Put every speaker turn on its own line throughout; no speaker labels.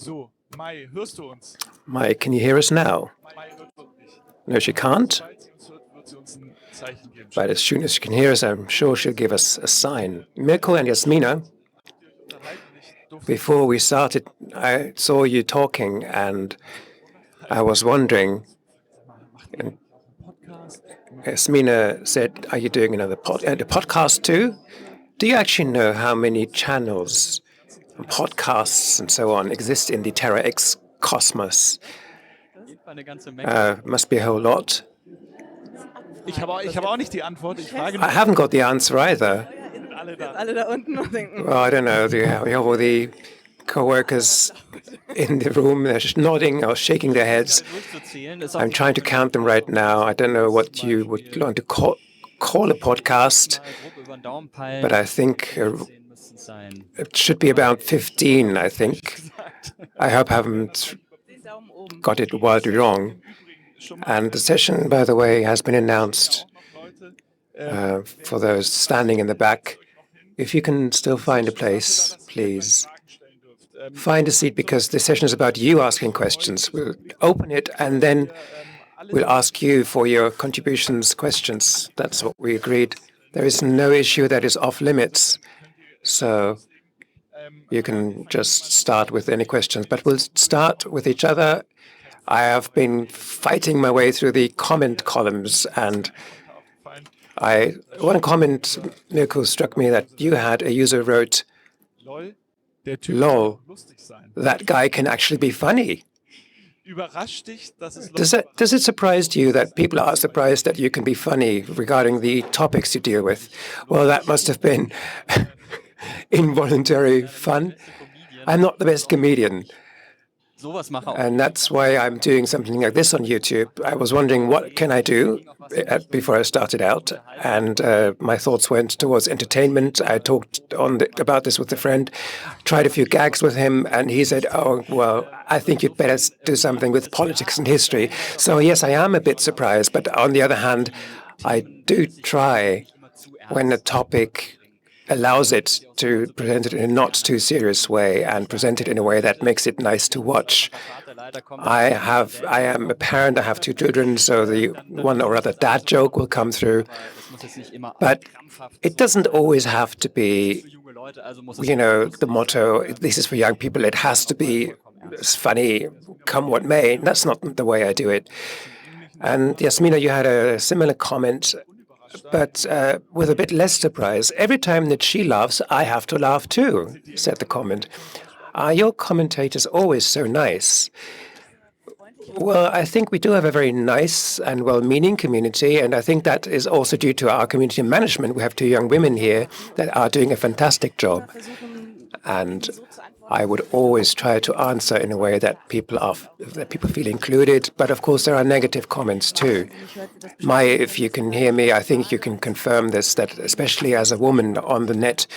So, Mai, hörst du uns?
Mai, can you hear us now?
Mai hört uns nicht.
No, she can't.
Falls sie uns hört, wird sie uns ein Zeichen geben.
But as soon as she can hear us, I'm sure she'll give us a sign. Mirko and Jasmina, before we started, I saw you talking, and I was wondering. And Jasmina said, "Are you doing another podcast too? Do you actually know how many channels, and podcasts, and so on exist in the Terra X cosmos? Must be a whole lot."
Ich habe auch nicht die Antwort. Ich frage
I haven't got the answer either.
Alle da unten noch denken.
Well, I don't know. We have all the co-workers in the room. They're just nodding or shaking their heads. I'm trying to count them right now. I don't know what you would want to call a podcast, but I think it should be about 15, I think. I hope I haven't got it wildly wrong. And the session, by the way, has been announced for those standing in the back. If you can still find a place, please find a seat, because the session is about you asking questions. We'll open it and then we'll ask you for your contributions, questions. That's what we agreed. There is no issue that is off limits, so you can just start with any questions. But we'll start with each other. I have been fighting my way through the comment columns, and one comment, Mirko, struck me that you had. A user wrote, "Lol, that guy can actually be funny." Does it surprise you that people are surprised that you can be funny regarding the topics you deal with? Well, that must have been involuntary fun. I'm not the best comedian. And that's why I'm doing something like this on YouTube. I was wondering, what can I do before I started out? And my thoughts went towards entertainment. I talked about this with a friend, tried a few gags with him, and he said, "Oh, well, I think you'd better do something with politics and history." So yes, I am a bit surprised. But on the other hand, I do try, when a topic allows it, to present it in a not too serious way and present it in a way that makes it nice to watch. I am a parent, I have 2 children, so the one or other dad joke will come through. But it doesn't always have to be, the motto, "This is for young people." It has to be funny, come what may. That's not the way I do it. And Jasmina, you had a similar comment, but with a bit less surprise. "Every time that she laughs, I have to laugh too," said the comment. "Are your commentators always so nice?" Well, I think we do have a very nice and well-meaning community, and I think that is also due to our community management. We have 2 young women here that are doing a fantastic job. And I would always try to answer in a way that people feel included. But of course, there are negative comments too. Mai, if you can hear me, I think you can confirm this, that especially as a woman on the net,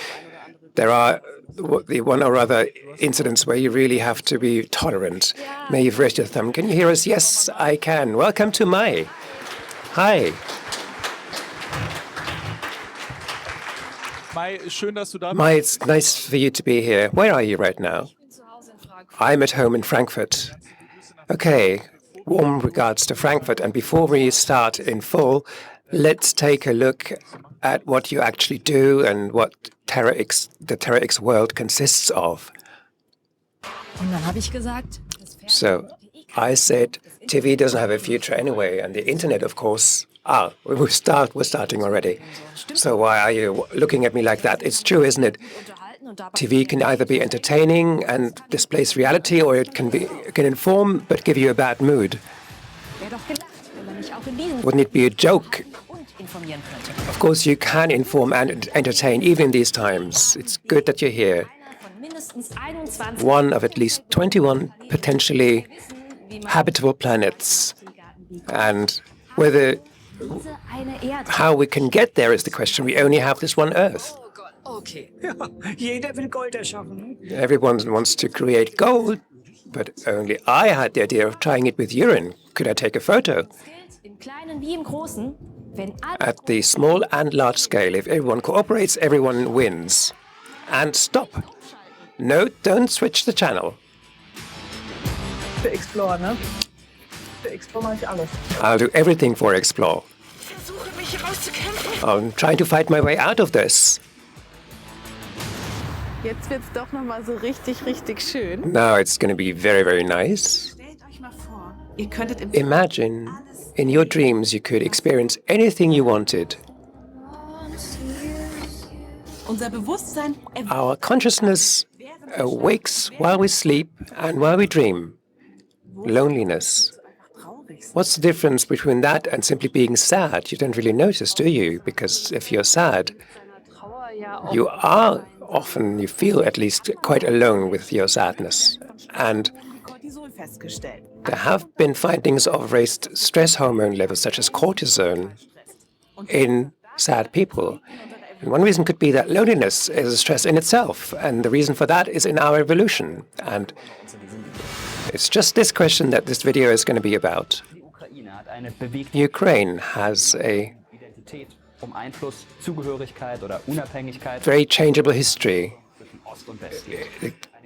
there are the one or other incidents where you really have to be tolerant. May you've raised your thumb. Can you hear us? Yes, I can. Welcome to Mai. Hi. Mai, it's nice for you to be here. Where are you right now? I'm at home in Frankfurt. Okay, warm regards to Frankfurt. And before we start in full, let's take a look at what you actually do and what the Terra X world consists of. So I said, TV doesn't have a future anyway, and the internet, of course. We're starting already. So why are you looking at me like that? It's true, isn't it? TV can either be entertaining and displays reality, or it can inform but give you a bad mood. Wouldn't it be a joke? Of course, you can inform and entertain even in these times. It's good that you're here. One of at least 21 potentially habitable planets. And how we can get there is the question. We only have this one Earth. Everyone wants to create gold, but only I had the idea of trying it with urine. Could I take a photo? At the small and large scale, if everyone cooperates, everyone wins. And stop. No, don't switch the channel.
Für Explore, ne? Für Explore mache ich alles.
I'll do everything for Explore.
Versuche mich rauszukämpfen.
I'm trying to fight my way out of this.
Jetzt wird's doch noch mal so richtig, richtig schön.
Now it's going to be very, very nice.
Stellt euch mal vor, ihr könntet im
Imagine in your dreams you could experience anything you wanted.
unser Bewusstsein
Our consciousness awakes while we sleep and while we dream. Loneliness. What's the difference between that and simply being sad? You don't really notice, do you? Because if you're sad, you are often, you feel at least, quite alone with your sadness. And there have been findings of raised stress hormone levels, such as cortisone, in sad people. And one reason could be that loneliness is a stress in itself, and the reason for that is in our evolution. And it's just this question that this video is going to be about. Ukraine has a very changeable history.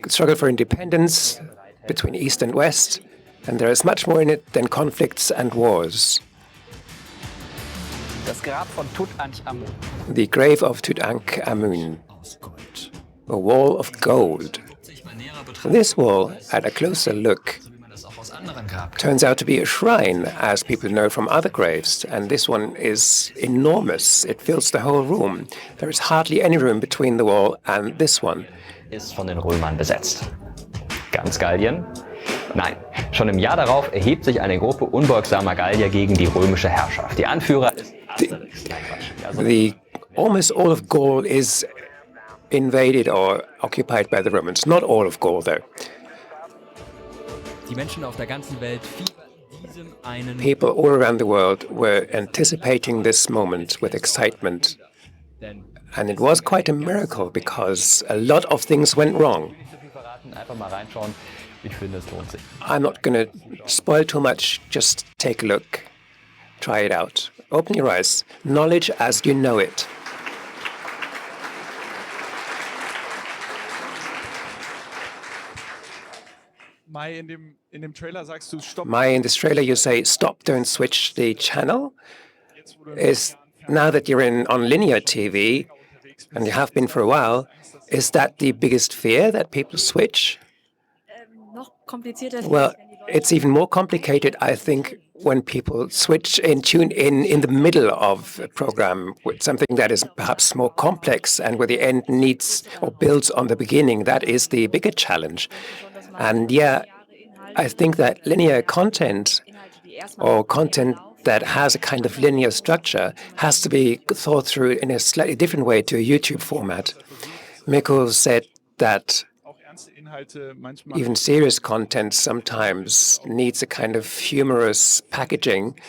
The struggle for independence between East and West, and there is much more in it than conflicts and wars. The grave of Tutankhamun, a wall of gold. This wall, at a closer look, turns out to be a shrine, as people know from other graves, and this one is enormous. It fills the whole room. There is hardly any room between the wall and this one.
Ist von den Römern besetzt. Ganz Gallien? Nein, schon im Jahr darauf erhebt sich eine Gruppe unbeugsamer Gallier gegen die römische Herrschaft. Die Anführer ist
almost all of Gaul is invaded or occupied by the Romans. Not all of Gaul, though.
Die Menschen auf der ganzen Welt diesem einen
People all around the world were anticipating this moment with excitement. And it was quite a miracle because a lot of things went wrong.
Einfach mal reinschauen. Ich finde, es lohnt sich.
I'm not going to spoil too much. Just take a look. Try it out. Open your eyes. Knowledge as you know it.
Mai, in dem Trailer sagst du Stopp.
Mai, in this trailer you say, stop, don't switch the channel. Now that you're on linear TV, and you have been for a while, is that the biggest fear, that people switch? Well, it's even more complicated, I think, when people switch and tune in the middle of a program with something that is perhaps more complex and where the end needs or builds on the beginning. That is the bigger challenge. And yeah, I think that linear content or content that has a kind of linear structure has to be thought through in a slightly different way to a YouTube format. Mikko said that even serious content sometimes needs a kind of humorous packaging.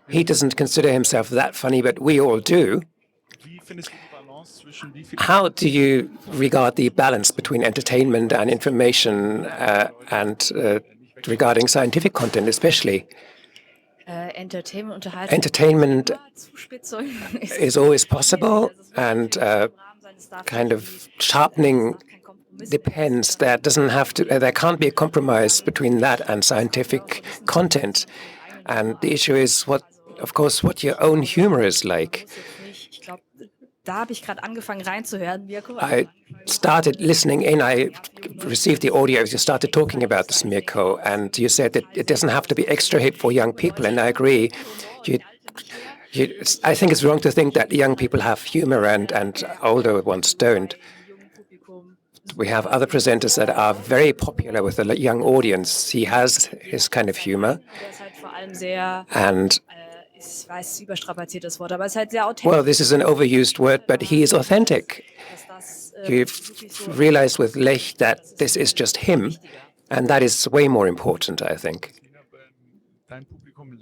He doesn't consider himself that funny, but we all do. How do you regard the balance between entertainment and information and regarding scientific content especially? Entertainment is always possible, and kind of sharpening depends. There can't be a compromise between that and scientific content. And the issue is what your own humor is like. I started listening in. I received the audio as you started talking about this, Mirko, and you said that it doesn't have to be extra hip for young people, and I agree. I think it's wrong to think that young people have humor and older ones don't. We have other presenters that are very popular with a young audience. He has his kind of humor. And well, this is an overused word, but he is authentic. You've realized with Lech that this is just him, and that is way more important, I think.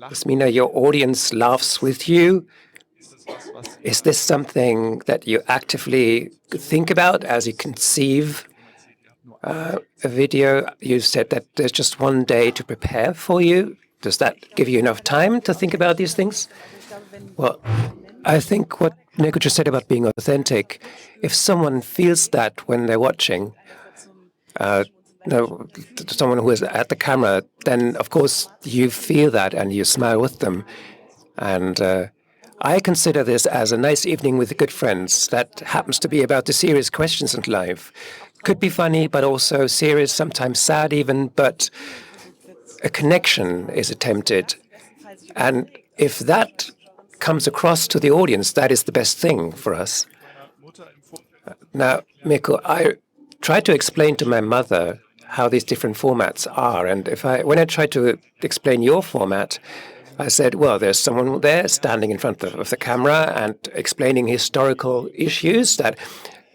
Yasmina, your audience laughs with you. Is this something that you actively think about as you conceive a video? You said that there's just one day to prepare for you. Does that give you enough time to think about these things? Well, I think what Nico just said about being authentic, if someone feels that when they're watching, someone who is at the camera, then of course you feel that and you smile with them. And I consider this as a nice evening with good friends that happens to be about the serious questions in life. Could be funny, but also serious, sometimes sad even, but a connection is attempted. And if that comes across to the audience, that is the best thing for us. Now, Mikko, I tried to explain to my mother how these different formats are. And when I tried to explain your format, I said, well, there's someone there standing in front of the camera and explaining historical issues that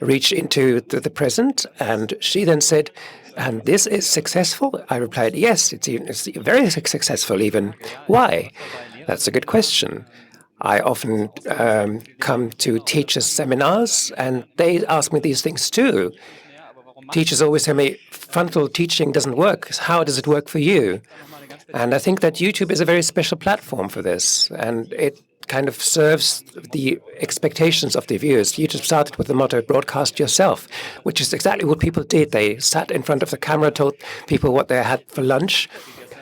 reach into the present. And she then said, and this is successful? I replied, yes, it's very successful even. Why? That's a good question. I often come to teachers' seminars, and they ask me these things too. Teachers always tell me, frontal teaching doesn't work. How does it work for you? And I think that YouTube is a very special platform for this, and it kind of serves the expectations of the viewers. YouTube started with the motto, broadcast yourself, which is exactly what people did. They sat in front of the camera, told people what they had for lunch.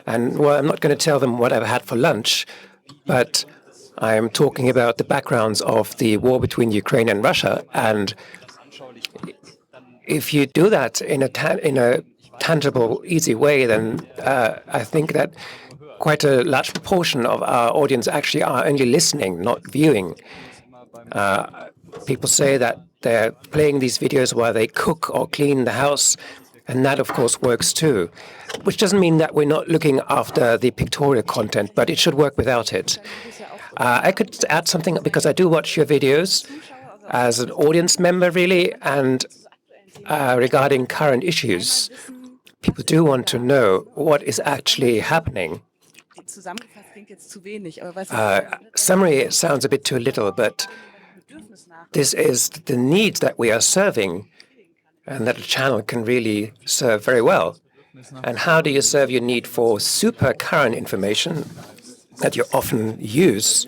And, well, I'm not going to tell them what I've had for lunch, but I am talking about the backgrounds of the war between Ukraine and Russia. And if you do that in a tangible, easy way, then I think that quite a large proportion of our audience actually are only listening, not viewing. People say that they're playing these videos while they cook or clean the house, and that, of course, works too, which doesn't mean that we're not looking after the pictorial content, but it should work without it. I could add something, because I do watch your videos as an audience member, really, and regarding current issues, people do want to know what is actually happening. Summary sounds a bit too little, but this is the need that we are serving and that a channel can really serve very well. And how do you serve your need for super current information that you often use?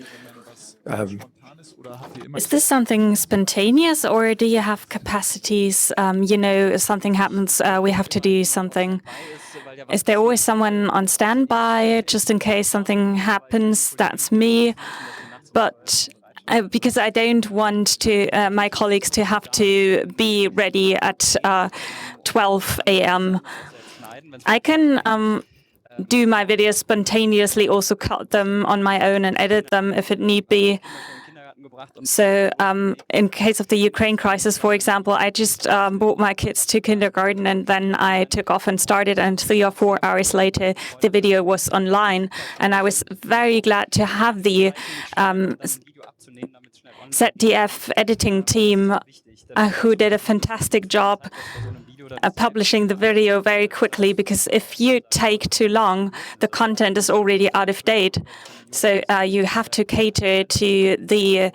Is this something spontaneous, or do you have capacities? If something happens, we have to do something. Is there always someone on standby just in case something happens? That's me. But because I don't want my colleagues to have to be ready at 12 a.m. I can do my videos spontaneously, also cut them on my own and edit them if it need be. So in case of the Ukraine crisis, for example, I just brought my kids to kindergarten and then I took off and started, and 3 or 4 hours later the video was online. And I was very glad to have the ZDF editing team who did a fantastic job publishing the video very quickly, because if you take too long, the content is already out of date. So you have to cater to the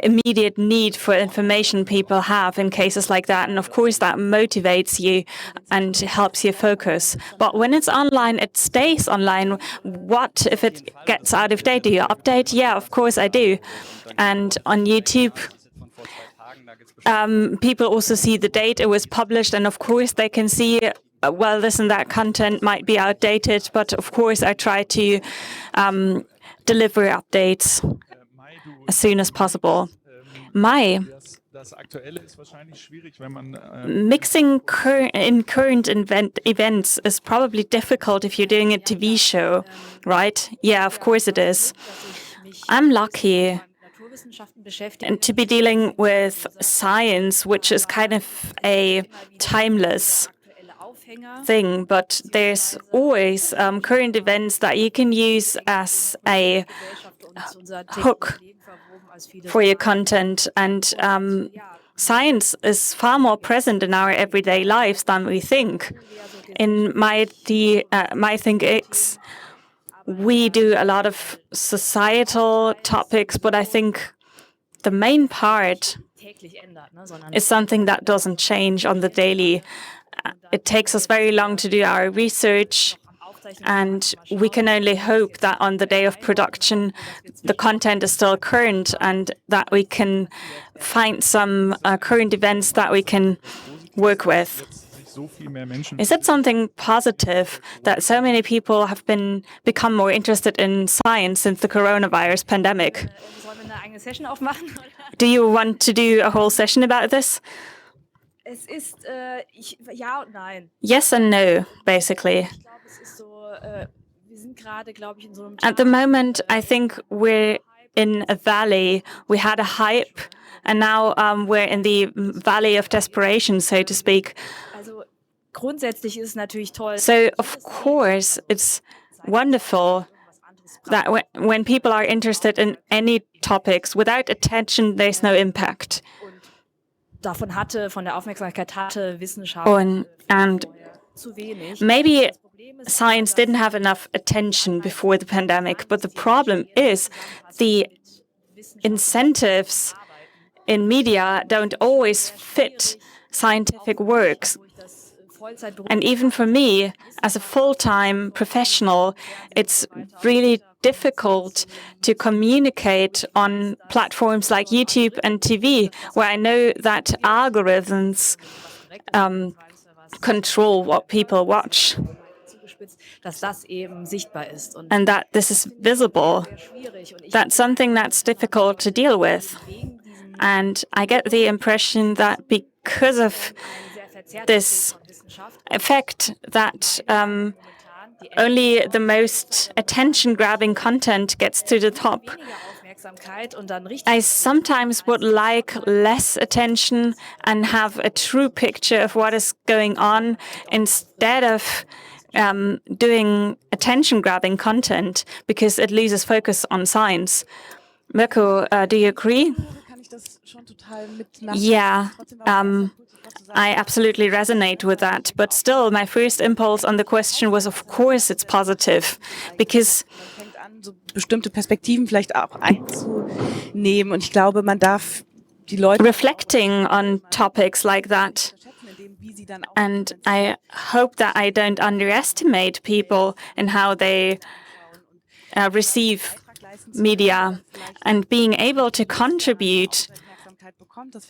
immediate need for information people have in cases like that. And of course, that motivates you and helps you focus. But when it's online, it stays online. What if it gets out of date? Do you update? Yeah, of course I do. And on YouTube, people also see the date it was published, and of course they can see, well, this and that content might be outdated, but of course I try to deliver updates as soon as possible. Mixing current events is probably difficult if you're doing a TV show, right? Yeah, of course it is. I'm lucky and to be dealing with science, which is kind of a timeless thing, but there's always current events that you can use as a hook for your content. And science is far more present in our everyday lives than we think. In my Think X, we do a lot of societal topics, but I think the main part is something that doesn't change on the daily. It takes us very long to do our research, and we can only hope that on the day of production, the content is still current and that we can find some current events that we can work with. Is it something positive that so many people have become more interested in science since the coronavirus pandemic? Do you want to do a whole session about this? Yes and no, basically. At the moment, I think we're in a valley. We had a hype, and now we're in the valley of desperation, so to speak. So, of course, it's wonderful that when people are interested in any topics, without attention, there's no impact. And maybe science didn't have enough attention before the pandemic, but the problem is the incentives in media don't always fit scientific works. And even for me, as a full-time professional, it's really difficult to communicate on platforms like YouTube and TV, where I know that algorithms control what people watch. And that this is visible. That's something that's difficult to deal with. And I get the impression that because of this effect that only the most attention-grabbing content gets to the top. I sometimes would like less attention and have a true picture of what is going on instead of doing attention-grabbing content because it loses focus on science. Mirko, do you agree? Yeah. I absolutely resonate with that. But still, my first impulse on the question was, of course, it's positive. Because
bestimmte Perspektiven vielleicht auch einzunehmen. Und ich glaube, man darf die Leute
reflecting on topics like that. And I hope that I don't underestimate people in how they receive media, and being able to contribute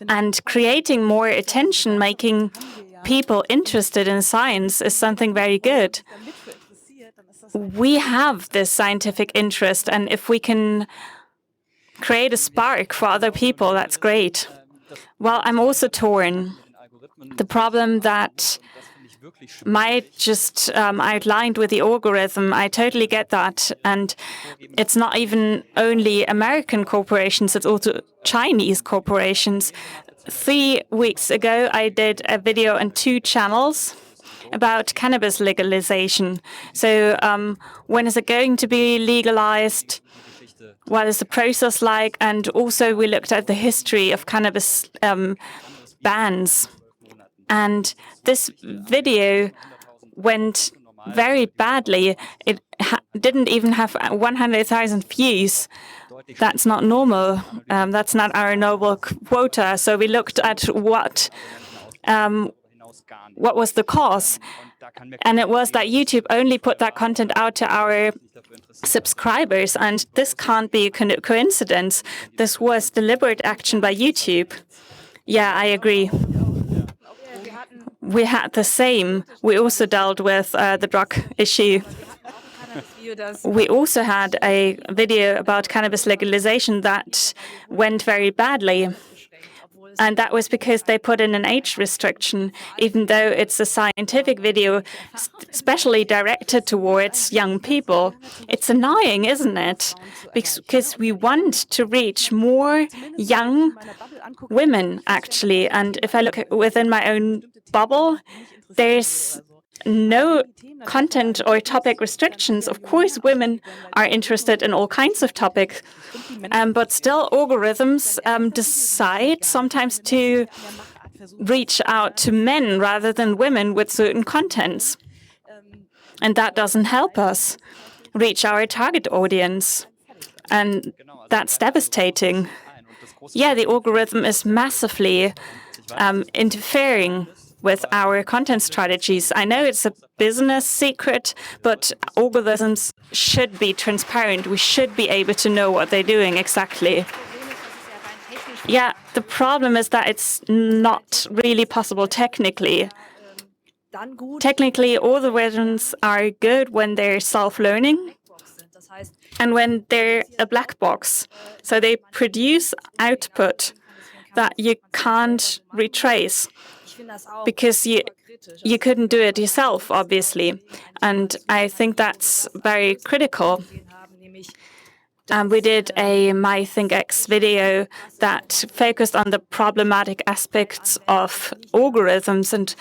and creating more attention, making people interested in science is something very good. We have this scientific interest, and if we can create a spark for other people, that's great. Well, I'm also torn. The problem that might just outlined with the algorithm, I totally get that. And it's not even only American corporations, it's also Chinese corporations. 3 weeks ago, I did a video on 2 channels about cannabis legalization. So when is it going to be legalized? What is the process like? And also we looked at the history of cannabis bans. And this video went very badly. It didn't even have 100,000 views. That's not normal. That's not our normal quota. So we looked at what was the cause. And it was that YouTube only put that content out to our subscribers. And this can't be a coincidence. This was deliberate action by YouTube. Yeah, I agree. We had the same. We also dealt with the drug issue. We also had a video about cannabis legalization that went very badly. And that was because they put in an age restriction, even though it's a scientific video specially directed towards young people. It's annoying, isn't it? Because we want to reach more young women, actually. And if I look within my own bubble, there's no content or topic restrictions. Of course, women are interested in all kinds of topics, but still algorithms decide sometimes to reach out to men rather than women with certain contents. And that doesn't help us reach our target audience. And that's devastating. Yeah, the algorithm is massively interfering with our content strategies. I know it's a business secret, but algorithms should be transparent. We should be able to know what they're doing exactly. Yeah, the problem is that it's not really possible technically. Technically, algorithms are good when they're self-learning and when they're a black box. So they produce output that you can't retrace because you couldn't do it yourself, obviously. And I think that's very critical. We did a MyThinkX video that focused on the problematic aspects of algorithms and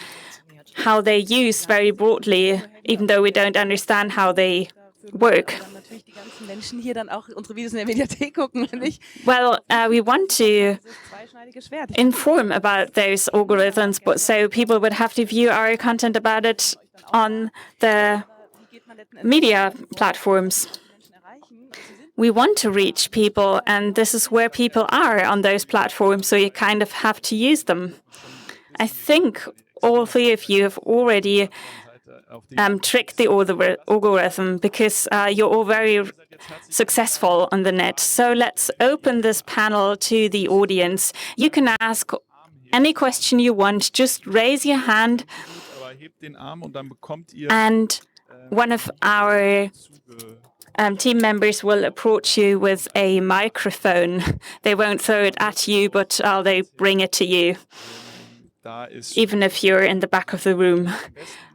how they're used very broadly, even though we don't understand how they work. Well, we want to inform about those algorithms, but so people would have to view our content about it on the media platforms. We want to reach people, and this is where people are on those platforms, so you kind of have to use them. I think all three of you have already tricked the algorithm because you're all very successful on the net. So let's open this panel to the audience. You can ask any question you want. Just raise your hand, and one of our team members will approach you with a microphone. They won't throw it at you, but they bring it to you, even if you're in the back of the room.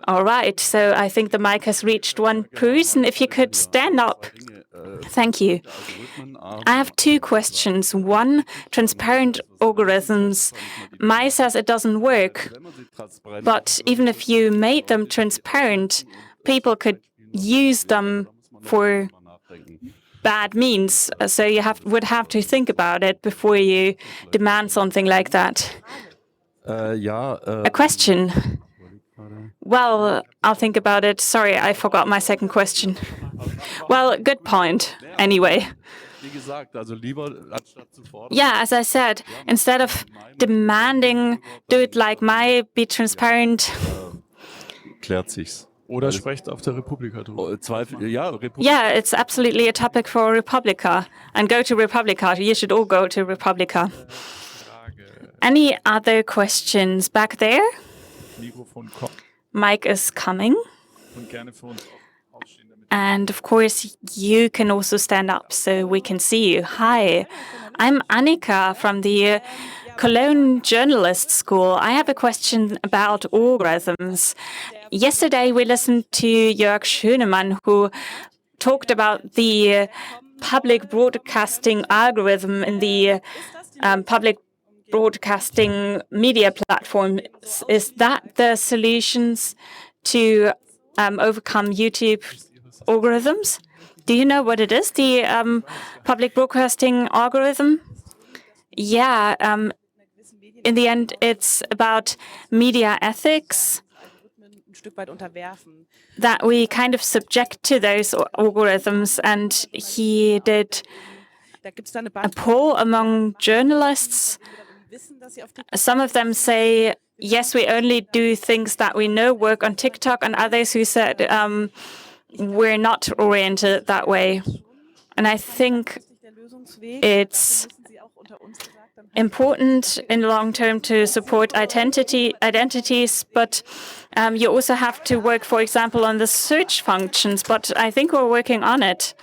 All right, so I think the mic has reached one person. If you could stand up. Thank you. I have two questions. One, transparent algorithms. Mai says it doesn't work, but even if you made them transparent, people could use them for bad means. So you would have to think about it before you demand something like that. A question. Well, I'll think about it. Sorry, I forgot my second question. Well, good point. Anyway. Yeah, as I said, instead of demanding, do it like Mai, be transparent.
Oder sprecht auf der Republika drüber.
Yeah, it's absolutely a topic for Republica. And go to Republica. You should all go to Republica. Any other questions back there? Mic is coming. And of course, you can also stand up so we can see you. Hi, I'm Annika from the Cologne Journalist School. I have a question about algorithms. Yesterday, we listened to Jörg Schönemann, who talked about the public broadcasting algorithm in the public broadcasting media platforms. Is that the solutions to overcome YouTube algorithms? Do you know what it is, the public broadcasting algorithm? Yeah, in the end, it's about media ethics, that we kind of subject to those algorithms. And he did a poll among journalists. Some of them say, yes, we only do things that we know work on TikTok, and others who said we're not oriented that way. And I think it's important in the long term to support identities, but you also have to work, for example, on the search functions, but I think we're working on it.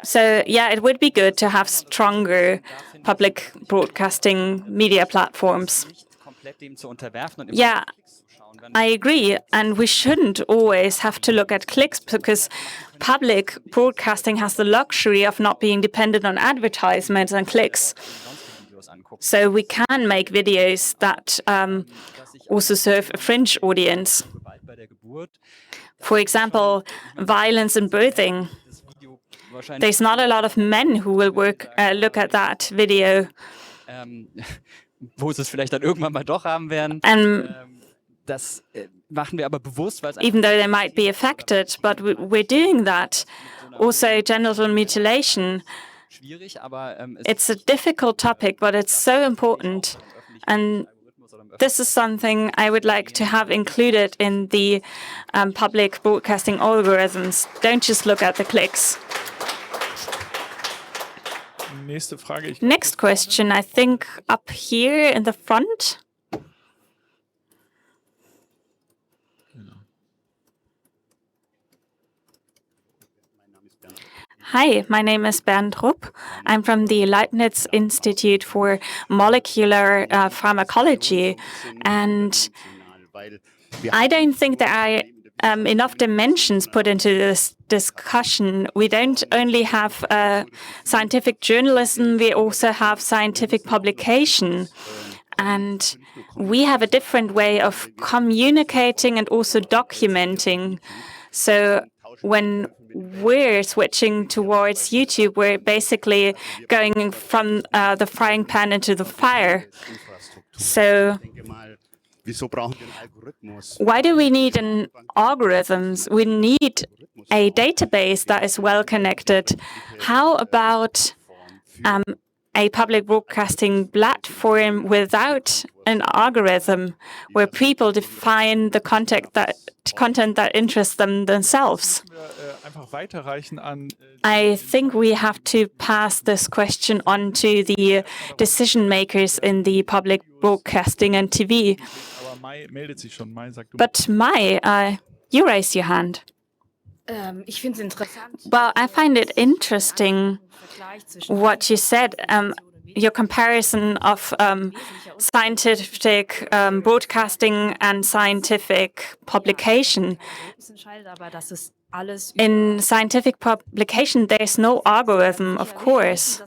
So, yeah, it would be good to have stronger public broadcasting media platforms. Yeah, I agree, and we shouldn't always have to look at clicks because public broadcasting has the luxury of not being dependent on advertisements and clicks. So we can make videos that also serve a fringe audience. For example, violence in birthing. There's not a lot of men who will look at that video.
Wo sie es vielleicht dann irgendwann mal doch haben werden. Das machen wir aber bewusst, weil es
even though they might be affected, but we're doing that. Also, genital mutilation. It's a difficult topic, but it's so important. And this is something I would like to have included in the public broadcasting algorithms. Don't just look at the clicks.
Nächste Frage.
Next question, I think up here in the front. Hi, my name is Bernd Rupp. I'm from the Leibniz Institute for Molecular Pharmacology, and I don't think there are enough dimensions put into this discussion. We don't only have scientific journalism, we also have scientific publication. And we have a different way of communicating and also documenting. So when we're switching towards YouTube, we're basically going from the frying pan into the fire. So why do we need an algorithms? We need a database that is well connected. How about a public broadcasting platform without an algorithm where people define the content that interests them themselves? I think we have to pass this question on to the decision makers in the public broadcasting and TV. But Mai, you raised your hand. Well, I find it interesting what you said, your comparison of scientific broadcasting and scientific publication. In scientific publication, there's no algorithm, of course,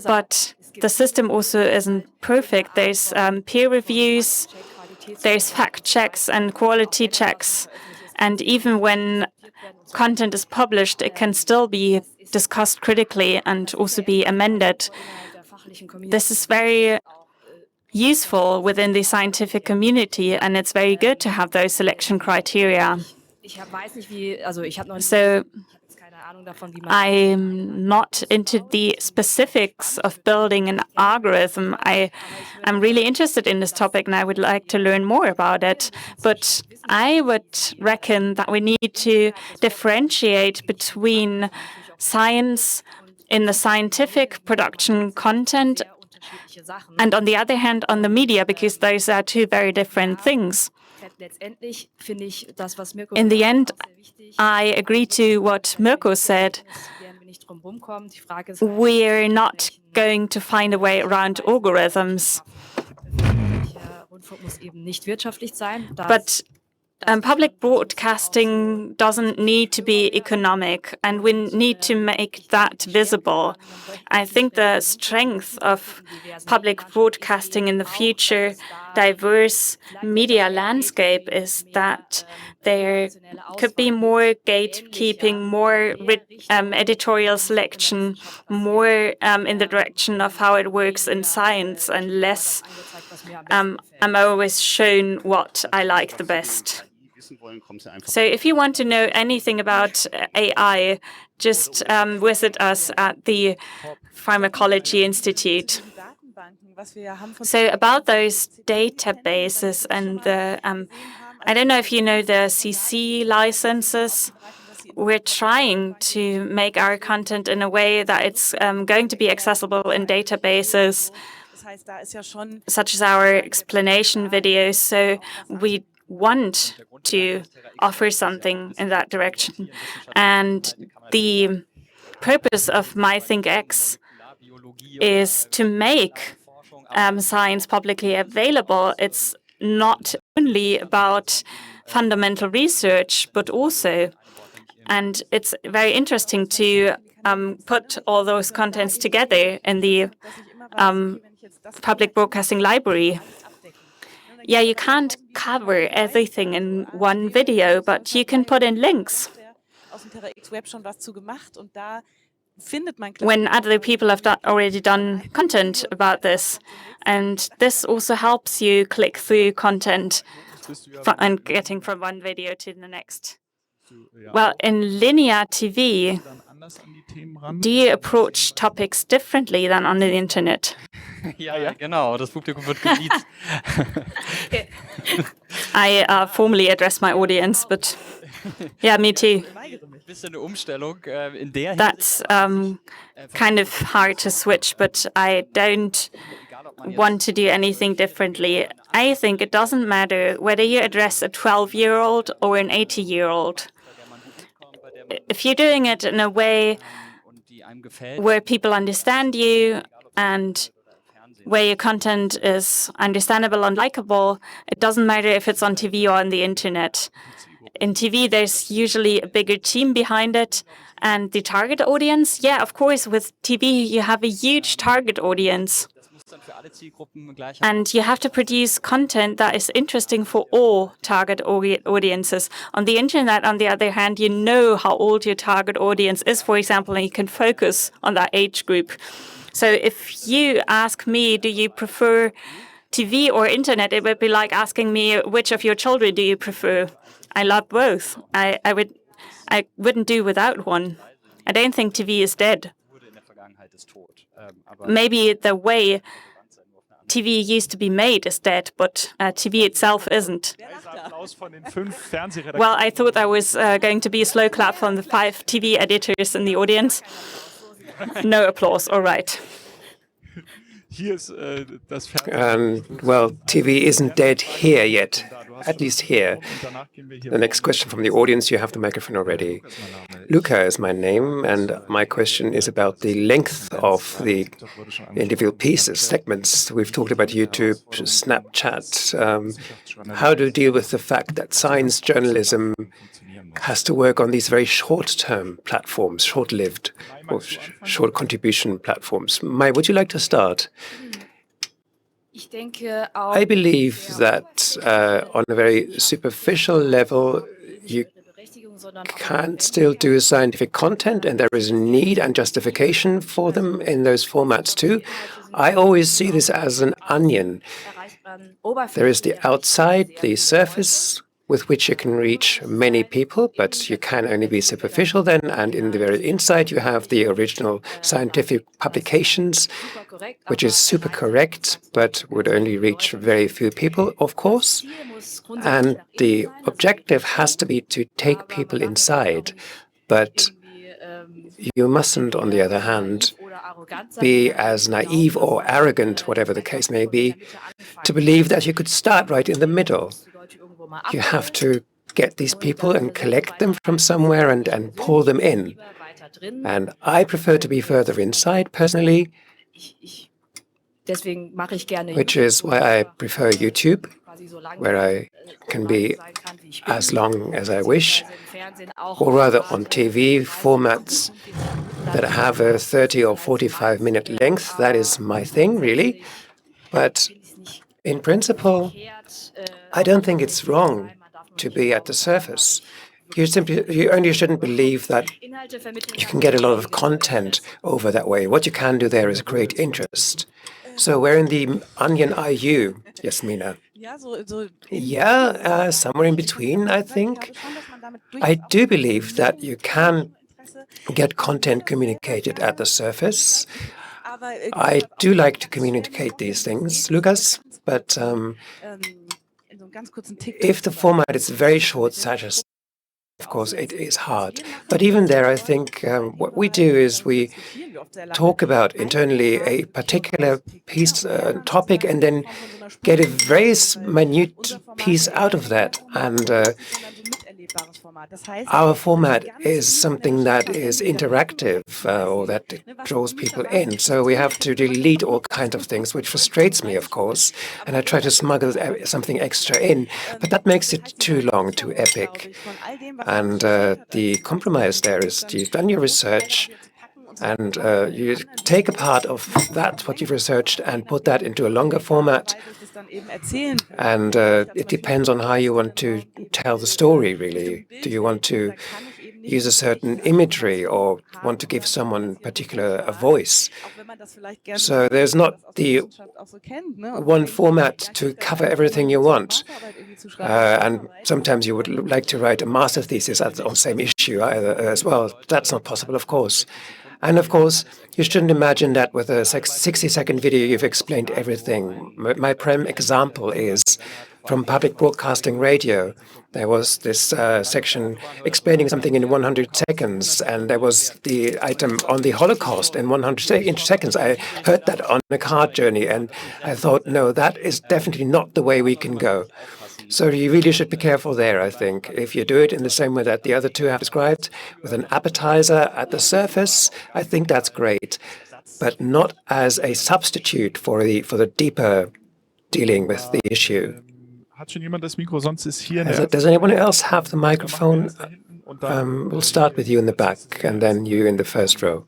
but the system also isn't perfect. There's peer reviews, there's fact checks and quality checks. And even when content is published, it can still be discussed critically and also be amended. This is very useful within the scientific community, and it's very good to have those selection criteria. So I'm not into the specifics of building an algorithm. I'm really interested in this topic and I would like to learn more about it. But I would reckon that we need to differentiate between science in the scientific production content and, on the other hand, on the media, because those are two very different things. In the end, I agree to what Mirko said. We're not going to find a way around algorithms. But public broadcasting doesn't need to be economic, and we need to make that visible. I think the strength of public broadcasting in the future diverse media landscape is that there could be more gatekeeping, more editorial selection, more in the direction of how it works in science, and less I'm always shown what I like the best. So if you want to know anything about AI, just visit us at the Pharmacology Institute. So about those databases and the, I don't know if you know the CC licenses. We're trying to make our content in a way that it's going to be accessible in databases, such as our explanation videos. So we want to offer something in that direction. And the purpose of MyThinkX is to make science publicly available. It's not only about fundamental research, but also, and it's very interesting to put all those contents together in the public broadcasting library. Yeah, you can't cover everything in one video, but you can put in links. When other people have already done content about this. And this also helps you click through content and getting from one video to the next. Well, in linear TV, do you approach topics differently than on the internet?
Ja, genau, das Publikum wird gesiezt.
I formally address my audience, but yeah, me too. That's kind of hard to switch, but I don't want to do anything differently. I think it doesn't matter whether you address a 12-year-old or an 80-year-old. if you're doing it in a way where people understand you and where your content is understandable and likable, it doesn't matter if it's on TV or on the internet. In TV, there's usually a bigger team behind it. And the target audience, yeah, of course, with TV, you have a huge target audience. And you have to produce content that is interesting for all target audiences. On the internet, on the other hand, you know how old your target audience is, for example, and you can focus on that age group. So if you ask me, do you prefer TV or internet, it would be like asking me, which of your children do you prefer? I love both. I wouldn't do without one. I don't think TV is dead. Maybe the way TV used to be made is dead, but TV itself isn't. Well, I thought that was going to be a slow clap from the 5 TV editors in the audience. No applause, all right.
Well, TV isn't dead here yet, at least here. The next question from the audience, you have the microphone already. Luca is my name, and my question is about the length of the individual pieces, segments. We've talked about YouTube, Snapchat. How do you deal with the fact that science journalism has to work on these very short-term platforms, short-lived or short contribution platforms? Mai, would you like to start? I believe that on a very superficial level, you can still do scientific content, and there is a need and justification for them in those formats too. I always see this as an onion. There is the outside, the surface, with which you can reach many people, but you can only be superficial then. And in the very inside, you have the original scientific publications, which is super correct, but would only reach very few people, of course. And the objective has to be to take people inside. But you mustn't, on the other hand, be as naive or arrogant, whatever the case may be, to believe that you could start right in the middle. You have to get these people and collect them from somewhere and pull them in. And I prefer to be further inside, personally, which is why I prefer YouTube, where I can be as long as I wish, or rather on TV formats that have a 30 or 45-minute length. That is my thing, really. But in principle, I don't think it's wrong to be at the surface. You only shouldn't believe that you can get a lot of content over that way. What you can do there is create interest. So where in the onion are you, Jasmina? Yeah, somewhere in between, I think. I do believe that you can get content communicated at the surface. I do like to communicate these things, Lucas, but if the format is very short, such as, of course, it is hard. But even there, I think what we do is we talk about internally a particular piece, topic, and then get a very minute piece out of that. And our format is something that is interactive or that draws people in. So we have to delete all kinds of things, which frustrates me, of course. And I try to smuggle something extra in. But that makes it too long, too epic. And the compromise there is you've done your research, and you take a part of that, what you've researched, and put that into a longer format. And it depends on how you want to tell the story, really. Do you want to use a certain imagery or want to give someone particular a voice? So there's not the one format to cover everything you want. And sometimes you would like to write a master thesis on the same issue as well. That's not possible, of course. And of course, you shouldn't imagine that with a 60-second video you've explained everything. My prime example is from public broadcasting radio. There was this section explaining something in 100 seconds, and there was the item on the Holocaust in 100 seconds. I heard that on a car journey, and I thought, no, that is definitely not the way we can go. So you really should be careful there, I think. If you do it in the same way that the other two have described, with an appetizer at the surface, I think that's great, but not as a substitute for the deeper dealing with the issue.
Hat schon jemand das Mikro? Sonst ist hier
Does anyone else have the microphone? We'll start with you in the back and then you in the first row.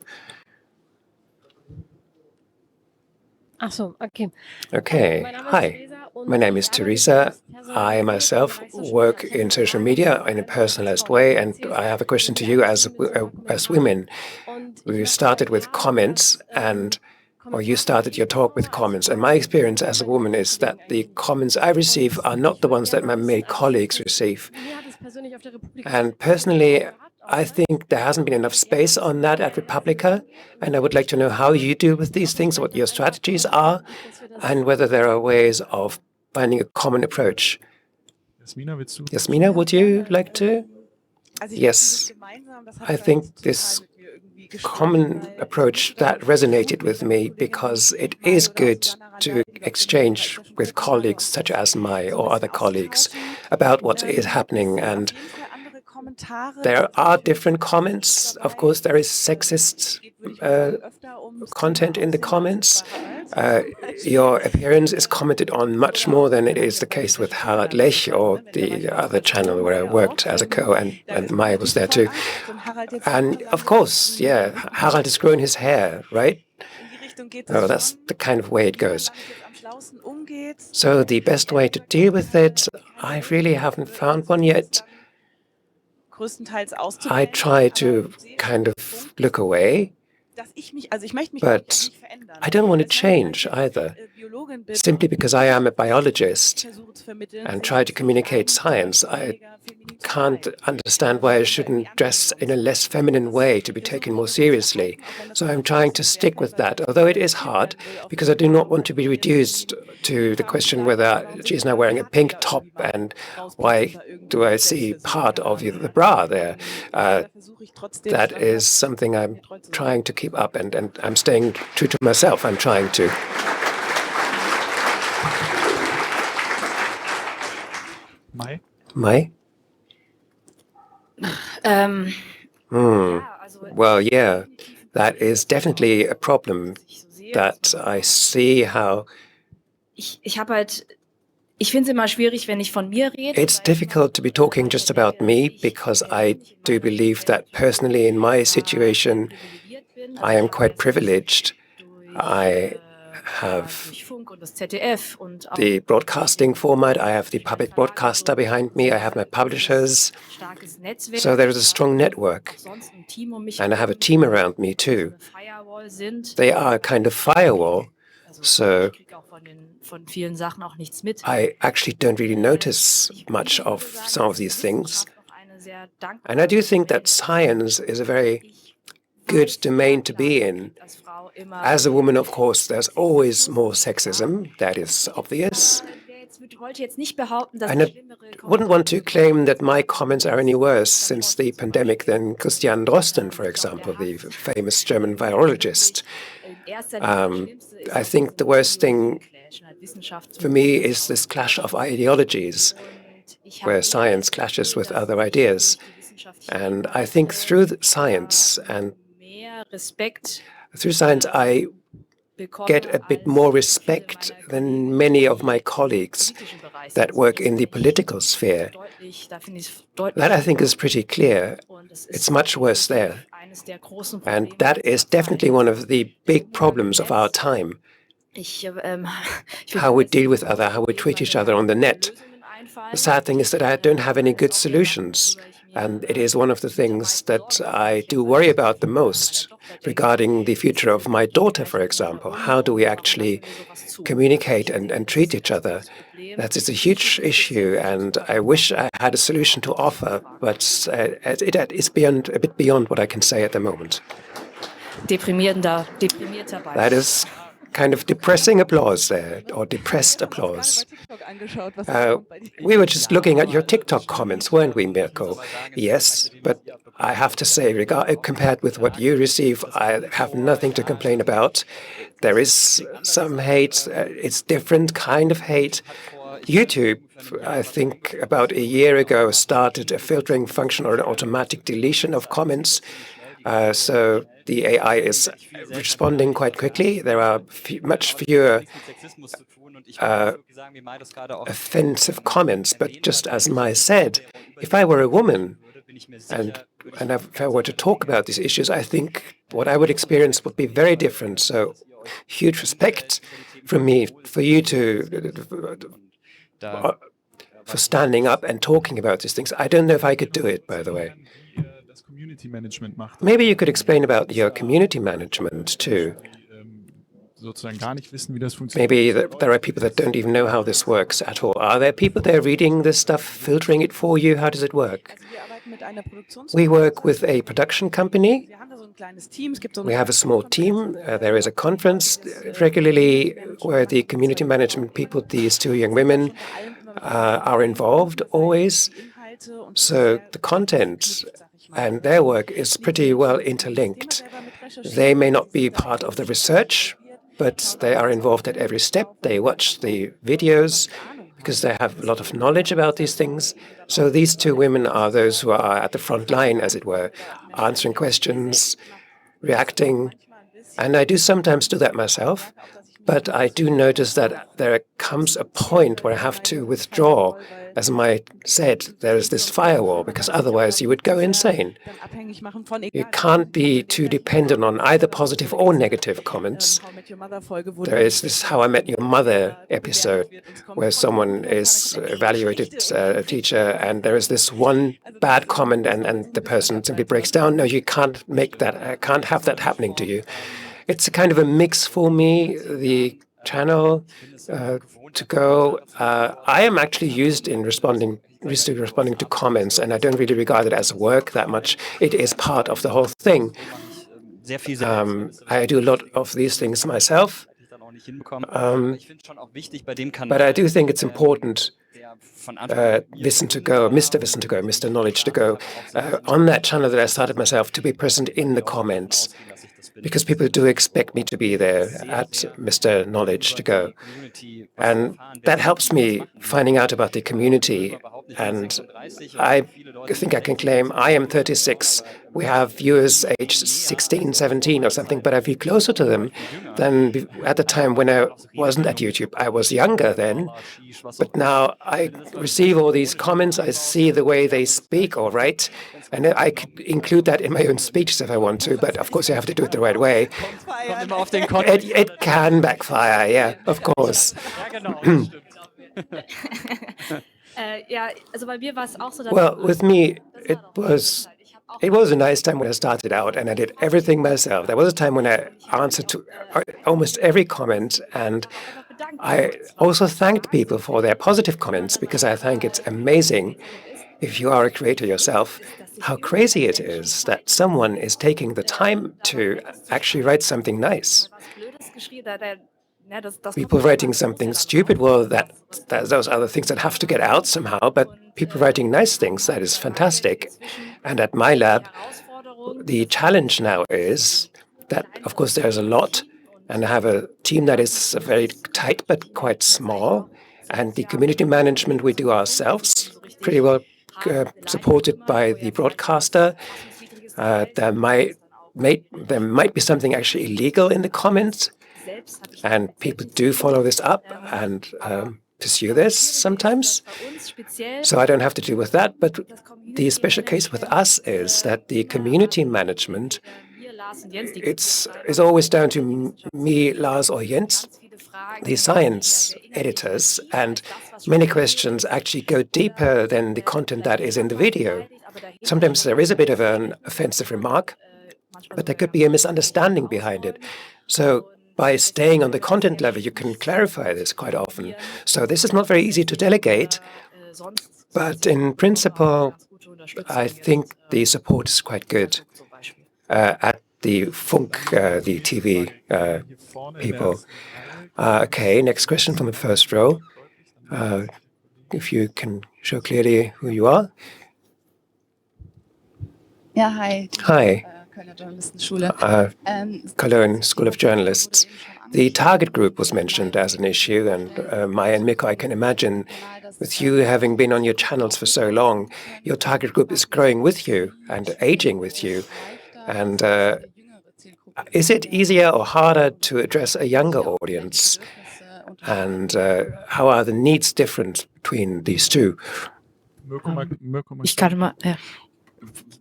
Ach so, okay.
Okay, hi. My name is Teresa. I myself work in social media in a personalized way, and I have a question to you as women. We started with comments, or you started your talk with comments, and my experience as a woman is that the comments I receive are not the ones that my male colleagues receive. And personally, I think there hasn't been enough space on that at Republica, and I would like to know how you deal with these things, what your strategies are, and whether there are ways of finding a common approach. Jasmina, would you like to? Yes, I think this common approach that resonated with me because it is good to exchange with colleagues such as or other colleagues about what is happening, and there are different comments. Of course, there is sexist content in the comments. Your appearance is commented on much more than it is the case with Harald Lech or the other channel where I worked as a co, and Maya was there too. And of course, yeah, Harald has grown his hair, right? Oh, that's the kind of way it goes. So the best way to deal with it, I really haven't found one yet. I try to kind of look away, but I don't want to change either, simply because I am a biologist and try to communicate science. I can't understand why I shouldn't dress in a less feminine way to be taken more seriously. So I'm trying to stick with that, although it is hard, because I do not want to be reduced to the question whether she's now wearing a pink top and why do I see part of the bra there. That is something I'm trying to keep up, and I'm staying true to myself. I'm trying to. Mai? Well, yeah, that is definitely a problem that I see how. It's difficult to be talking just about me because I do believe that personally in my situation, I am quite privileged. I have the broadcasting format, I have the public broadcaster behind me, I have my publishers. So there is a strong network. And I have a team around me too. They are a kind of firewall. So I actually don't really notice much of some of these things. And I do think that science is a very good domain to be in. As a woman, of course, there's always more sexism. That is obvious. And I wouldn't want to claim that my comments are any worse since the pandemic than Christian Drosten, for example, the famous German virologist. I think the worst thing for me is this clash of ideologies, where science clashes with other ideas. And I think through science, I get a bit more respect than many of my colleagues that work in the political sphere. That I think is pretty clear. It's much worse there. And that is definitely one of the big problems of our time. How we deal with how we treat each other on the net. The sad thing is that I don't have any good solutions. And it is one of the things that I do worry about the most regarding the future of my daughter, for example. How do we actually communicate and treat each other? That is a huge issue, and I wish I had a solution to offer, but it is a bit beyond what I can say at the moment. That is kind of depressing applause there, or depressed applause. We were just looking at your TikTok comments, weren't we, Mirko? Yes, but I have to say, compared with what you receive, I have nothing to complain about. There is some hate. It's different kind of hate. YouTube, I think about a year ago, started a filtering function or an automatic deletion of comments. So the AI is responding quite quickly. There are much fewer offensive comments. But just as Mai said, if I were a woman and if I were to talk about these issues, I think what I would experience would be very different. So huge respect from me for you for standing up and talking about these things. I don't know if I could do it, by the way. Maybe you could explain about your community management too. Maybe there are people that don't even know how this works at all. Are there people there reading this stuff, filtering it for you? How does it work? We work with a production company. We have a small team. There is a conference regularly where the community management people, these two young women, are involved always. So the content and their work is pretty well interlinked. They may not be part of the research, but they are involved at every step. They watch the videos because they have a lot of knowledge about these things. So these two women are those who are at the front line, as it were, answering questions, reacting. And I do sometimes do that myself, but I do notice that there comes a point where I have to withdraw. As Mai said, there is this firewall, because otherwise you would go insane. You can't be too dependent on either positive or negative comments. There is this How I Met Your Mother episode where someone is evaluated a teacher, and there is this one bad comment, and the person simply breaks down. No, you can't make that. I can't have that happening to you. It's a kind of a mix for me, the channel to go. I am actually used to responding to comments, and I don't really regard it as work that much. It is part of the whole thing. I do a lot of these things myself, but I do think it's important Wissen to go, Mr. Wissen to go, Mr. Knowledge to go, on that channel that I started myself, to be present in the comments, because people do expect me to be there at Mr. Knowledge to go. And that helps me finding out about the community. And I think I can claim I am 36. We have viewers aged 16, 17 or something, but I feel closer to them than at the time when I wasn't at YouTube. I was younger then, but now I receive all these comments. I see the way they speak or write, and I could include that in my own speeches if I want to, but of course you have to do it the right way. It can backfire, yeah, of course. Well, with me, it was a nice time when I started out and I did everything myself. There was a time when I answered to almost every comment, and I also thanked people for their positive comments, because I think it's amazing, if you are a creator yourself, how crazy it is that someone is taking the time to actually write something nice. People writing something stupid, well, those are the things that have to get out somehow, but people writing nice things, that is fantastic. And at my lab, the challenge now is that, of course, there's a lot, and I have a team that is very tight but quite small, and the community management we do ourselves, pretty well supported by the broadcaster. There might be something actually illegal in the comments, and people do follow this up and pursue this sometimes. So I don't have to deal with that. But the special case with us is that the community management, is always down to me, Lars, or Jens, the science editors, and many questions actually go deeper than the content that is in the video. Sometimes there is a bit of an offensive remark, but there could be a misunderstanding behind it. So by staying on the content level, you can clarify this quite often. So this is not very easy to delegate, but in principle, I think the support is quite good at the Funk, the TV people. Okay, next question from the first row. If you can show clearly who you are.
Yeah, hi.
Hi. Cologne School of Journalists. The target group was mentioned as an issue, and Maya and Mikko, I can imagine, with you having been on your channels for so long, your target group is growing with you and aging with you. And is it easier or harder to address a younger audience? And how are the needs different between these two?
Ich kann mal, ja.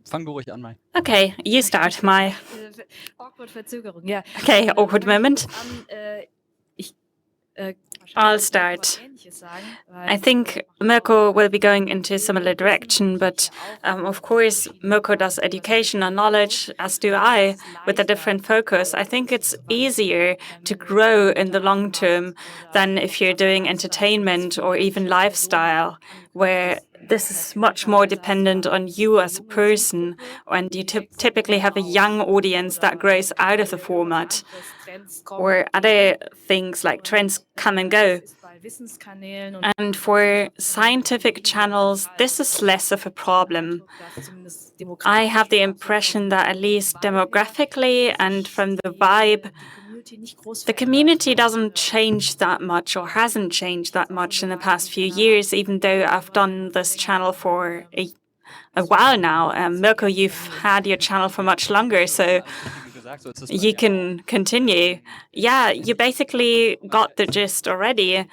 Fang du ruhig an, Mai.
Okay, you start, Mai. Okay, awkward moment. I'll start. I think Mirko will be going into a similar direction, but of course, Mirko does education and knowledge, as do I, with a different focus. I think it's easier to grow in the long term than if you're doing entertainment or even lifestyle, where this is much more dependent on you as a person, and you typically have a young audience that grows out of the format, or other things like trends come and go. And for scientific channels, this is less of a problem. I have the impression that at least demographically and from the vibe, the community doesn't change that much or hasn't changed that much in the past few years, even though I've done this channel for a while now. Mirko, you've had your channel for much longer, so you can continue. Yeah, you basically got the gist already.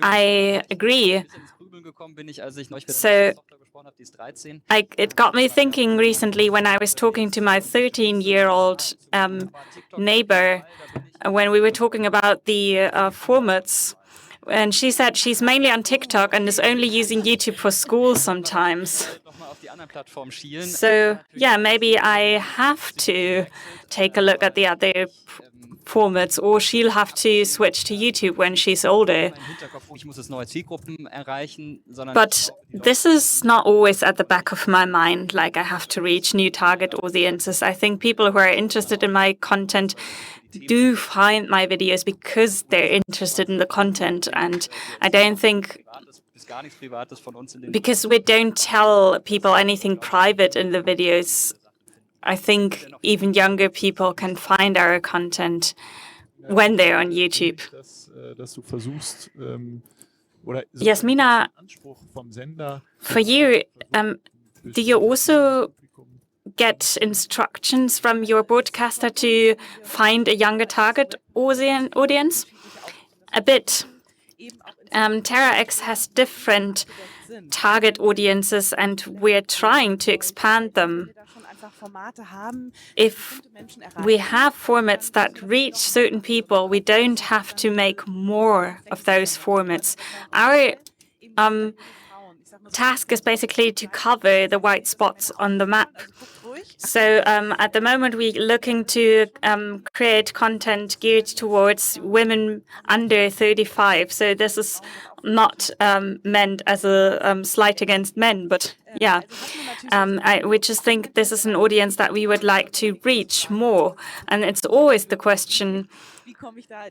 I agree. So it got me thinking recently when I was talking to my 13-year-old neighbor, when we were talking about the formats, and she said she's mainly on TikTok and is only using YouTube for school sometimes. So yeah, maybe I have to take a look at the other formats, or she'll have to switch to YouTube when she's older. But this is not always at the back of my mind, like I have to reach new target audiences. I think people who are interested in my content do find my videos because they're interested in the content, and I don't think because we don't tell people anything private in the videos. I think even younger people can find our content when they're on YouTube. Jasmina, for you, do you also get instructions from your broadcaster to find a younger target audience? A bit. Terra X has different target audiences, and we're trying to expand them. If we have formats that reach certain people, we don't have to make more of those formats. Our task is basically to cover the white spots on the map. So at the moment, we're looking to create content geared towards women under 35. So this is not meant as a slight against men, but yeah, we just think this is an audience that we would like to reach more. And it's always the question,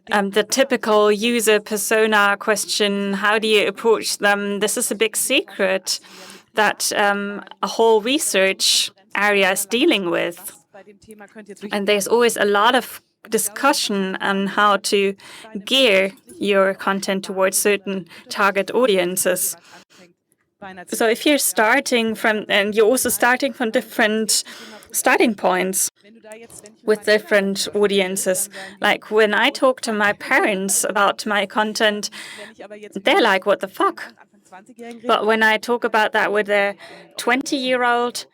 the typical user persona question, how do you approach them? This is a big secret that a whole research area is dealing with. And there's always a lot of discussion on how to gear your content towards certain target audiences. So if you're starting from, and you're also starting from different starting points with different audiences. Like when I talk to my parents about my content, they're like, what the fuck? But when I talk about that with a 20-year-old,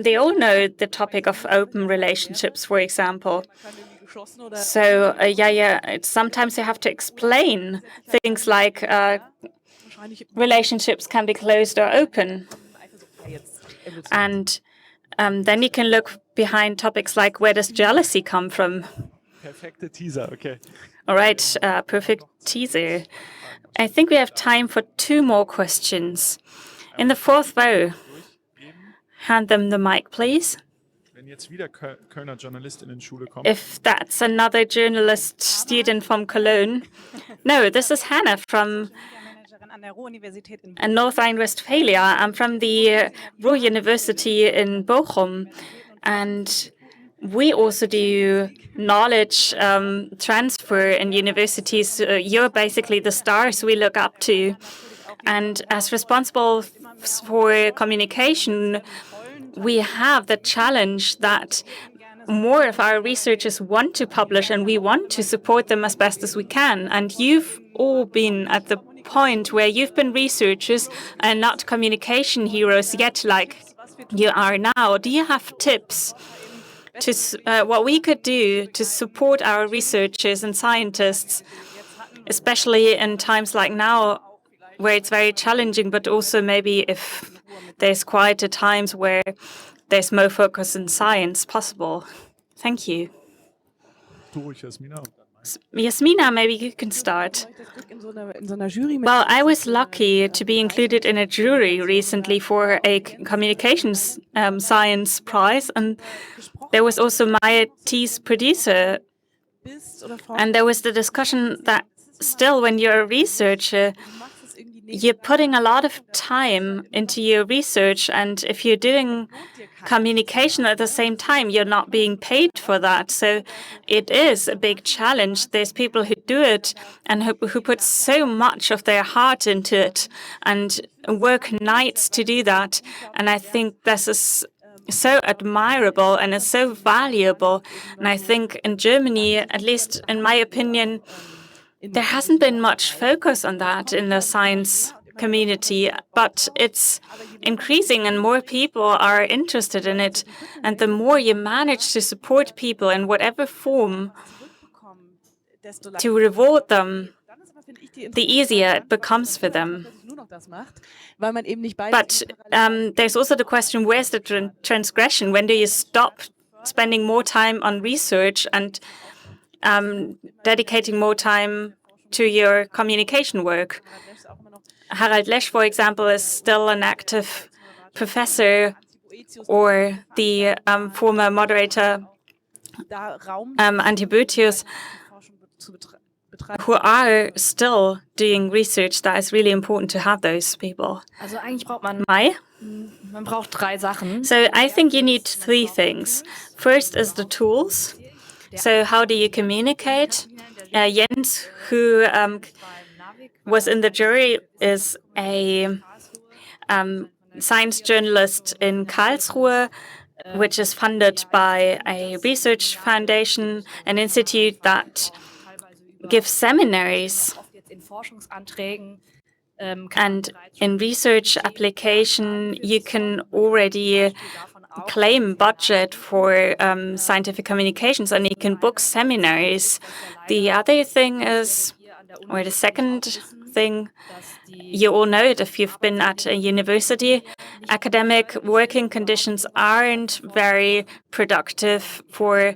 they all know the topic of open relationships, for example. So sometimes you have to explain things like relationships can be closed or open. And then you can look behind topics like, where does jealousy come from?
Perfekte Teaser, okay.
All right, perfect teaser. I think we have time for 2 more questions. In the 4th row, hand them the mic, please. If that's another journalist student from Cologne. No, this is Hannah from North Rhine-Westphalia. I'm from the Ruhr University in Bochum. And we also do knowledge transfer in universities. You're basically the stars we look up to. And as responsible for communication, we have the challenge that more of our researchers want to publish, and we want to support them as best as we can. And you've all been at the point where you've been researchers and not communication heroes yet, like you are now. Do you have tips to what we could do to support our researchers and scientists, especially in times like now, where it's very challenging, but also maybe if there's quieter times where there's more focus in science possible? Thank you. Jasmina, maybe you can start. Well, I was lucky to be included in a jury recently for a communications science prize, and there was also Maya T's producer. And there was the discussion that still, when you're a researcher, you're putting a lot of time into your research, and if you're doing communication at the same time, you're not being paid for that. So it is a big challenge. There's people who do it and who put so much of their heart into it and work nights to do that. And I think this is so admirable and it's so valuable. And I think in Germany, at least in my opinion, there hasn't been much focus on that in the science community, but it's increasing and more people are interested in it. And the more you manage to support people in whatever form to reward them, the easier it becomes for them. But there's also the question, where's the transgression? When do you stop spending more time on research and dedicating more time to your communication work? Harald Lesch, for example, is still an active professor, or the former moderator Attribution, who are still doing research. That is really important to have those people. So I think you need three things. First is the tools. So how do you communicate? Jens, who was in the jury, is a science journalist in Karlsruhe, which is funded by a research foundation, an institute that gives seminaries. And in research application, you can already claim budget for scientific communications, and you can book seminaries. The other thing is, or the second thing, you all know it if you've been at a university, academic working conditions aren't very productive for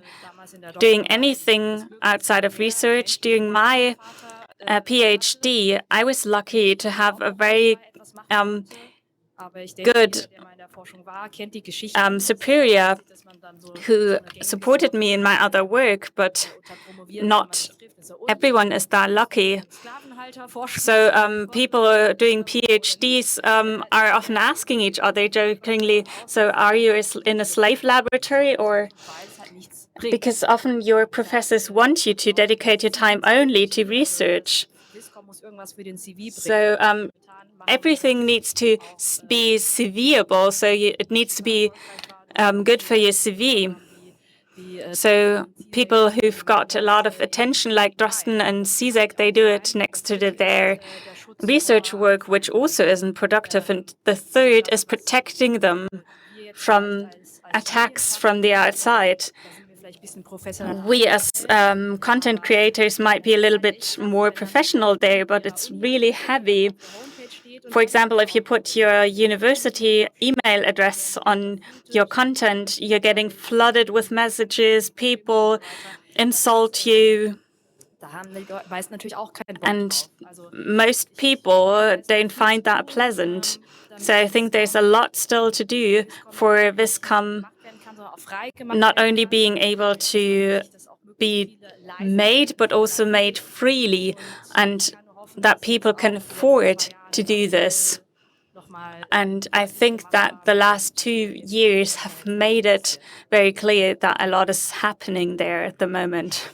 doing anything outside of research. During my PhD, I was lucky to have a very good superior who supported me in my other work, but not everyone is that lucky. So people doing PhDs are often asking each other jokingly, so are you in a slave laboratory? Or because often your professors want you to dedicate your time only to research. So everything needs to be CVable, so it needs to be good for your CV. So people who've got a lot of attention, like Drosten and Zizek, they do it next to their research work, which also isn't productive. And the third is protecting them from attacks from the outside. We as content creators might be a little bit more professional there, but it's really heavy. For example, if you put your university email address on your content, you're getting flooded with messages, people insult you. And most people don't find that pleasant. So I think there's a lot still to do for Viscom not only being able to be made, but also made freely, and that people can afford to do this. And I think that the last 2 years have made it very clear that a lot is happening there at the moment.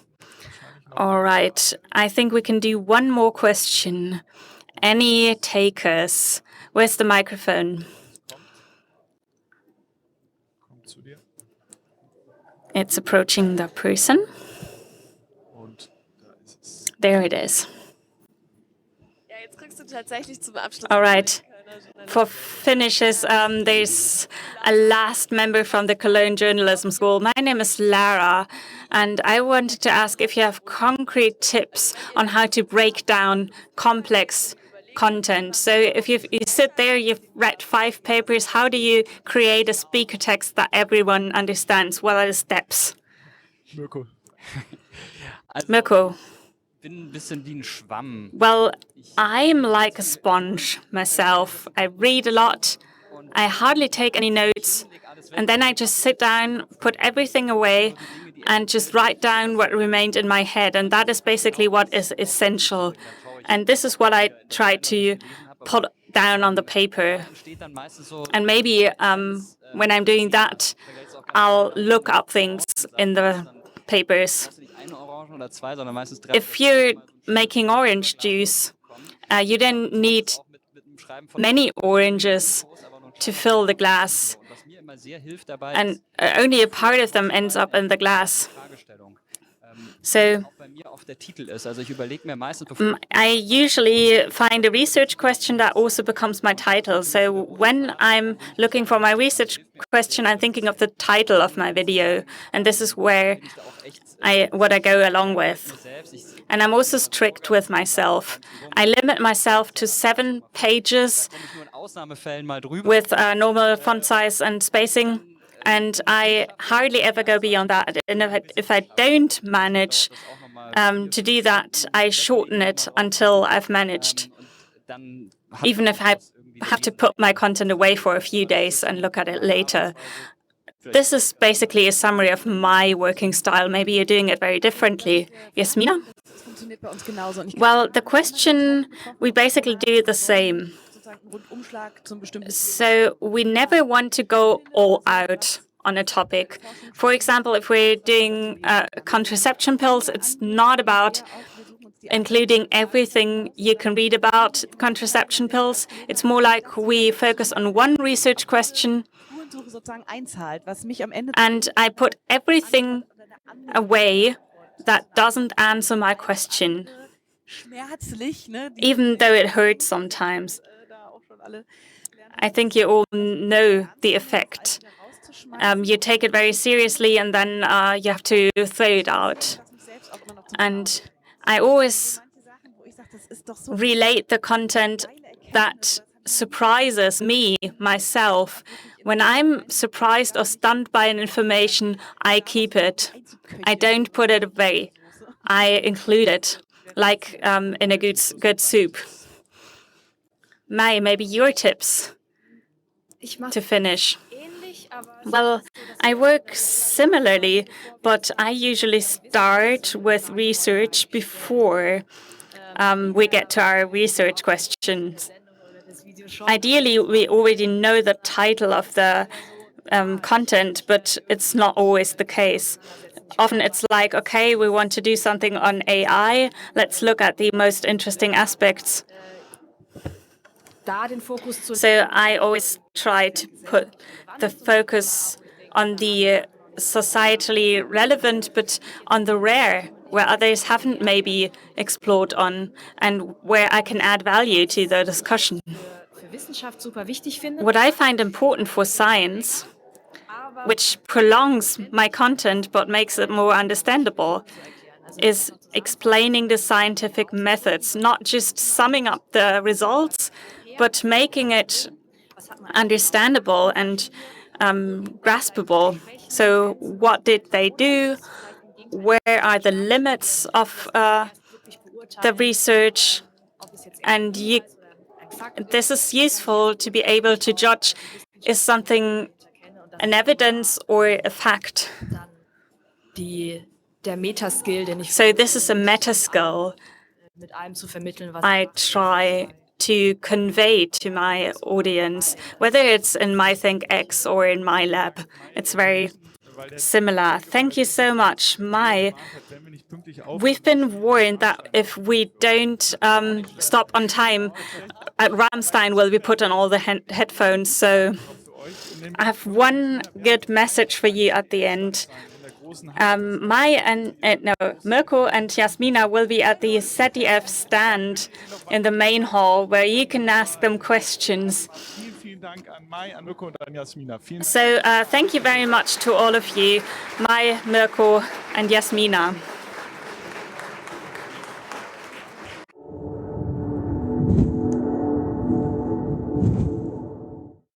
All right, I think we can do one more question. Any takers? Where's the microphone? It's approaching the person. There it is. All right. For finishes, there's a last member from the Cologne Journalism School. My name is Lara, and I wanted to ask if you have concrete tips on how to break down complex content. So if you sit there, you've read 5 papers, how do you create a speaker text that everyone understands? What are the steps? Mirko. Well, I'm like a sponge myself. I read a lot. I hardly take any notes. And then I just sit down, put everything away, and just write down what remained in my head. And that is basically what is essential. And this is what I try to put down on the paper. And maybe when I'm doing that, I'll look up things in the papers. If you're making orange juice, you then need many oranges to fill the glass, and only a part of them ends up in the glass. So I usually find a research question that also becomes my title. So when I'm looking for my research question, I'm thinking of the title of my video, and this is where what I go along with. And I'm also strict with myself. I limit myself to 7 pages with normal font size and spacing, and I hardly ever go beyond that. And if I don't manage to do that, I shorten it until I've managed, even if I have to put my content away for a few days and look at it later. This is basically a summary of my working style. Maybe you're doing it very differently. Jasmina? Well, the question, we basically do the same. So we never want to go all out on a topic. For example, if we're doing contraception pills, it's not about including everything you can read about contraception pills. It's more like we focus on one research question, and I put everything away that doesn't answer my question, even though it hurts sometimes. I think you all know the effect. You take it very seriously, and then you have to throw it out. And I always relate the content that surprises me, myself. When I'm surprised or stunned by an information, I keep it. I don't put it away. I include it, like in a good soup. Mai, maybe your tips to finish. Well, I work similarly, but I usually start with research before we get to our research questions. Ideally, we already know the title of the content, but it's not always the case. Often it's like, okay, we want to do something on AI. Let's look at the most interesting aspects. So I always try to put the focus on the societally relevant, but on the rare, where others haven't maybe explored on, and where I can add value to the discussion. What I find important for science, which prolongs my content but makes it more understandable, is explaining the scientific methods, not just summing up the results, but making it understandable and graspable. So what did they do? Where are the limits of the research? And this is useful to be able to judge, is something an evidence or a fact? So this is a meta skill I try to convey to my audience, whether it's in my Think X or in my lab. It's very similar. Thank you so much. We've been warned that if we don't stop on time, Rammstein will be put on all the headphones. So I have one good message for you at the end. Mirko and Jasmina will be at the ZDF stand in the main hall where you can ask them questions. So thank you very much to all of you, Mai, Mirko and Jasmina.